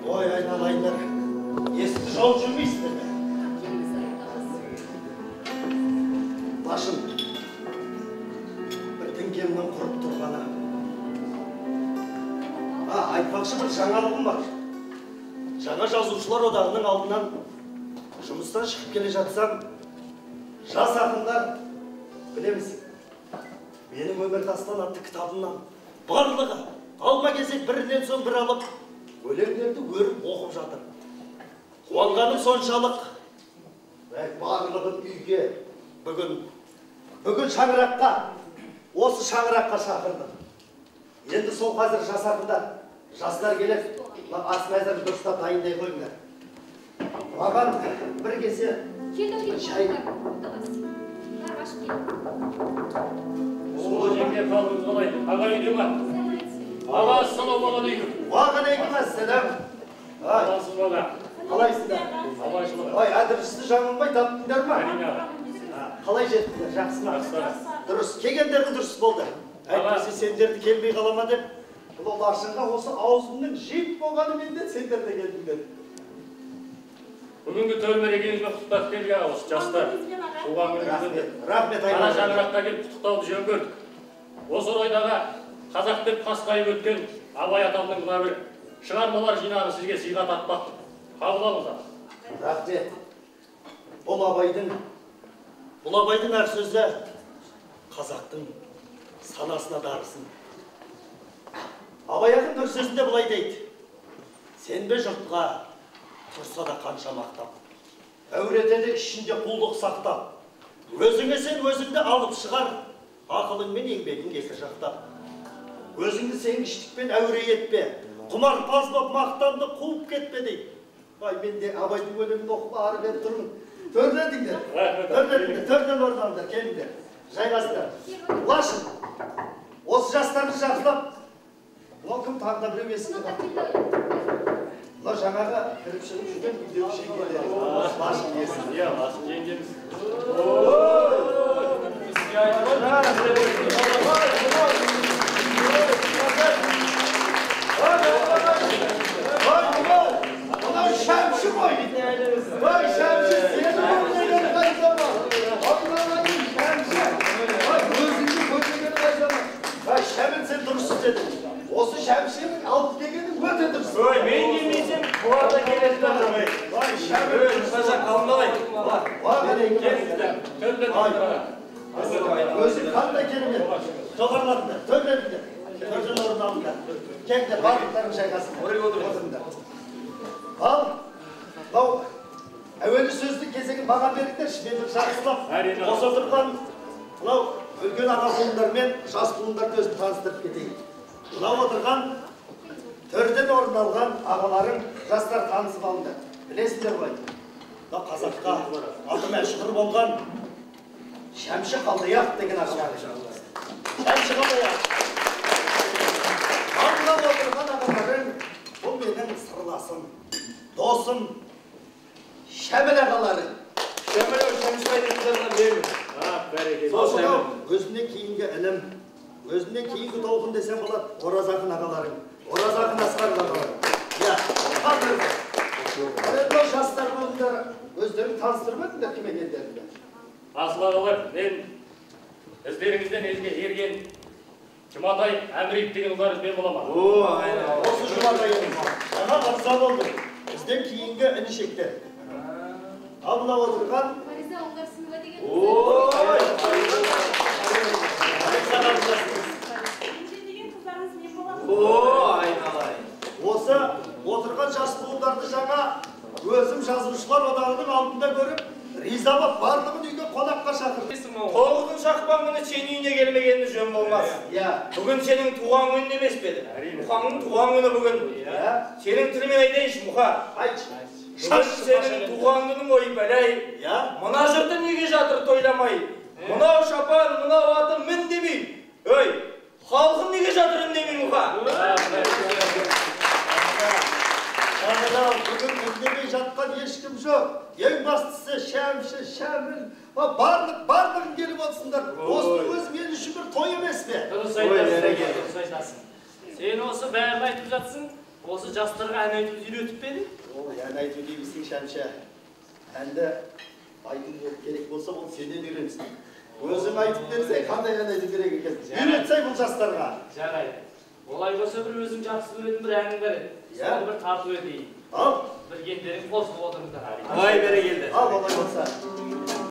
Ой, айналайындар, есікті жол жүрмейсіздер ме? Башым, бір діңкемнің құрып тұрғаны. Айтпақшы бір жаңалығым бар. Жаңа жазушылар одағының алдынан жұмыстан шығып келе жатсам, жас ақындар, білеміз, менің өмір дастан атты кітабымнан барлығы алма-кезек бірінен соң бір алып, өлеңдерді өріп оқып жатыр. Қуанғаным соншалық, барлығын үйге бүгін шаңыраққа, осы шаңыраққа шақырдым. Енді сол қазір жас ақындар, жастар келіп, ас мәзірін дұрыстап дайындай қойыңдар. Маған бір кесе шай. Ол жеңге қалдыңыз қалайды, аға үйде ма? Аға, ассалаумағалейкум. Уағалейкумассалам. Қаласыз бала. Қалайсыздар? Абайшылық. Ой, әдірісті жаңылмай таптыңдар ма? Әрине аға. Қалай жеттіңдер, жақсы ма? Дұрыс, келгендерің дұрыс болды. Әйтпесе сендерді келмей қалама деп, бұл лашынға осы аузымның жеп болғаны менде сендерді келдіңдер. Бүгінгі төл мерекеңізбен құттықтап келген осы жастар. Туған күніңізді. Рахмет Қара шаңыраққа келіп құттықтауды жөн көрдік. Осы орайдағы қазақ деп қасқайып өткен Абай атамның мына бір шығармалар жинағын сізге сыйға тартпақ. Қабыл алыңыздар. Рахмет. Бұл Абайдың әр сөзі қазақтың санасына дарысын. Абай ақын бір сөзінде былай дейді: сенбе жұртқа, тұрса да қанша мақтап, әуретеді ішінде құлдық сақтап, өзіңе сен өзіңді алып шығар, ақылың мен еңбегің екі жақтап. Өзіңді сенгіштікпен әуре етпе, құмарпаз боп мақтанды қуып кетпе дейді. Ай, мен де Абайдың өлеңін оқып ары бері тұрмын. Төрлетіңдер, төрден орналыңдар, келіңдер, жайғасыңдар. Лашын, осы жастарды жақсылап, бұл кім тағы да біреу есінде бар. Бұл жаңағы кіріп шығып жүрген үйдегі жеңгелері. Лашын есін. Иә, Лашын жеңгеміз. Ulan şemşi koydu. Vay şemşi, senin önüne kaysama. Allah'ın şemşi. Vay gözünü koyduğunu kaysama. Vay şemin sen durursun dedim. Osu şemşinin alıp degenin öte dursun. Vay ben gelmeyeceğim, bu arada gelirler. Vay şemin. Kısaca kalmalıyım. Vay Gelsinler. Tövbe gözün kanla kelime. Toparladılar, tövlediler. Gözün orada aldılar. Kendi varlıkların şaykasın. Oraya oturmadılar. Al. Lau. Әуелі сөзді кезегі маған беріңдерші, мен бір жақсылап осы отырған мынау үлкен аға буындар мен жас буындарды өзім таныстырып кетейін. Мынау отырған төрден орын алған ағаларың, жастар танысып алыңдар. Білесіңдер ғой, мынау қазаққа аты мәшһүр болған Шәмші Қалдаяқов деген ағалар. Шәмші Қалдаяқов. Алдында отырған ағаларың, бұл менің сырласым, досым, Şəmil ағалары. Şəmil o Şəmşay'ın kızlarından verir. Sosuqау, өзіне кейінгі ілім, өзіне кейінгі толқын десем болады, Ораз ақын ағаларың, Ораз ақын Асқар ағаларың. Я, қадыр. Енді жастар болыңдар, өздерін таныстырмадыңдар кім екендеріңді. Асыл ағалар, мен іздеріңізден елге ерген Жұматай Әмірейіп деген ұлдарыңызбен боламын. Осы Жұматай жаңа мырза болды. Бізден кейінгі інішектер. Ал мына отырған Фариза олар сынға деген. Осы отырған жас буындарды жаңа өзім жазушылар одағының алдында көріп, риза боп барлығын үйге қонаққа шақырды. Тоғыздың шақпан күні сен үйіне келмегені жөн болмас. Бүгін сенің туған күнін емес пе еді? Мұхаңның туған күні бүгін. Сенің тілімен айтайыншы, Мұха. Айтшы. Бүгін сенің туған күнің ой бәләй. Мына жұрты неге жатыр тойламай? Мынау шапан, мынау аты мін демей. Өй, халқын неге жатыр үндемей, Мұха? Бүгін үндемей жатқан ешкім жоқ. Ең бастысы Шәмші Kamil, bardığın gelip olsunlar. Osman öz men üçün bir toy emes be. Dürüst aytasın. Sen olsa bärini aytıp jatsın, olsa jastlarga ana aytıp үйrөtүp beri. Yani aytып дейбизsin Şamşa. Endi aytım gerek bolsa bol senden үйренсин. Özüm aytıp berse kanday aytып керек eкен. Үйрөтсөй бул жастарга. Жарайды. Олай болса бір өзім жақсы көретін бір әнің бар еді. Соны бір тартып өтейін. Al. Bir кендерің қосылып отырыңдар. Vay bere geldi. Al olay olsa.